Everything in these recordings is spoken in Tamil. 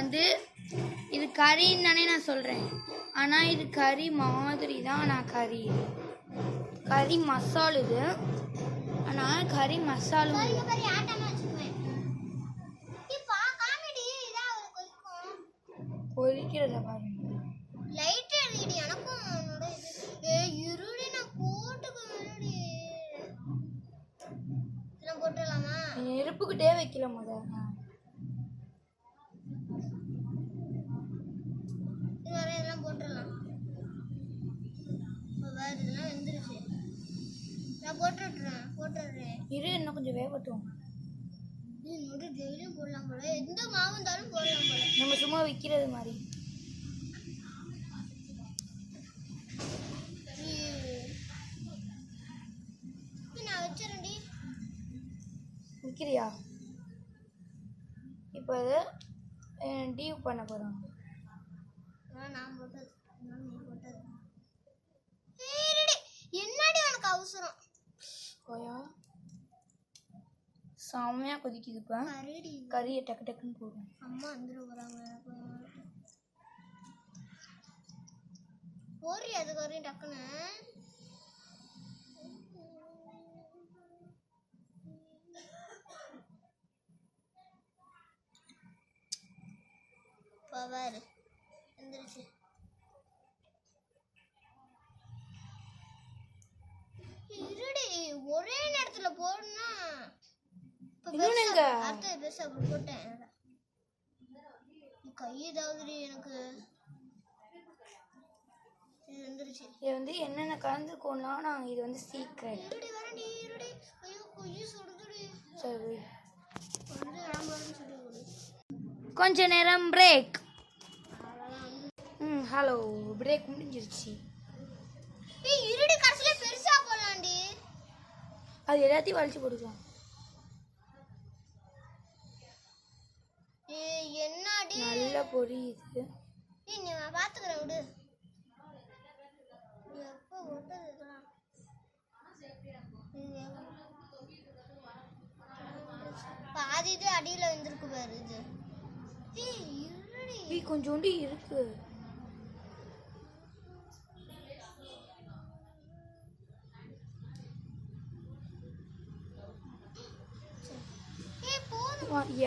வந்து இது கறின்னு தானே நான் சொல்கிறேன், ஆனால் இது கறி மாதிரி தான். நான் கறி மசால் இது, ஆனால் கறி மசாலும் கொதிக்கிறத பாருங்க. லைட் எரியுது எனக்கும். இருடி நான் போட்டுக்கடி. இதெல்லாம் போட்டுடலாமா? நெருப்புக்கிட்டே வைக்கல முத. இதெல்லாம் போட்டுடலாம். வேறு இதெல்லாம் வெந்துருச்சு. நான் போட்டுடுறேன். இரு இன்னும் கொஞ்சம் வேகட்டும். இன்னும் டெய்லியும் போடலாம் போல. எந்த மாவு இருந்தாலும் போடலாம் போல. நம்ம சும்மா விற்கிறது மாதிரி. நான் வச்சிருண்டி. விற்கிறியா? இப்போ அது டீவ் பண்ண போகிறோம். நான் போட்டது நீ போட்டது. என்னடி உனக்கு அவசரம்? ஓயா செம்மையாக கொதிக்குது. இப்போ கறியை டக்கு டக்குன்னு போடும். அம்மா வந்துட போகிறாங்க. போறி அதுக்கு வரையும் டக்குன்னு. பாரு வந்துருச்சு. இருடி ஒரே நேரத்துல போடணும்னா அடுத்த பெருசா போட்டேன். கை ஏதாவது எனக்கு இது வந்துருச்சு. இது வந்து என்னென்ன கலந்துருக்கோம்னா நாங்கள் இது வந்து சீக்கிரம். இருடி வரண்டி இருடி. ஐயோ கொய்ய சுடுதுடி. சரி வந்து ஆமான்னு சொல்லி கொஞ்ச நேரம் பிரேக். ஹலோ பிரேக் முடிஞ்சிருச்சு. இருடி கடைசில பெருசா போடலாம்டி. அது எல்லாத்தையும் வலிச்சு போடுவோம். என்னடி நல்லா பொரியுது. நீ பாத்துக்கிறேன் விடு. எப்போ ஓட்டது இதெல்லாம் பாதி இது அடியில வந்துருக்கு பாரு. இது கொஞ்சோண்டு இருக்கு.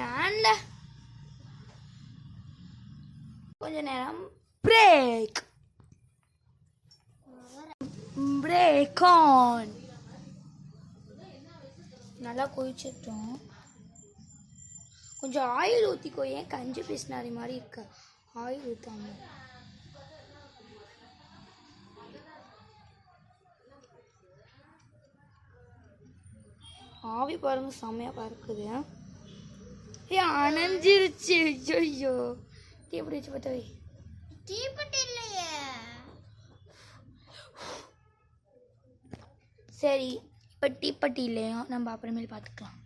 ஏன்ல கொஞ்ச நேரம் பிரேக். Break on. நல்லா கொதிச்சிட்டோம். கொஞ்சம் ஆயில் ஊற்றிக்கோ. ஏன் கஞ்சி பேசினாரி மாதிரி இருக்க? ஆயில் ஊற்றாம ஆவி பாருங்க செம்மையாக பறக்குது. அணைஞ்சிருச்சு. ஐயோ தீப்பெட்டி வச்சு பார்த்தவை. தீப்பெட்டி இல்லையே. சரி இப்போ தீப்பெட்டி இல்லையோ நம்ம அப்புறமேல் பார்த்துக்கலாம்.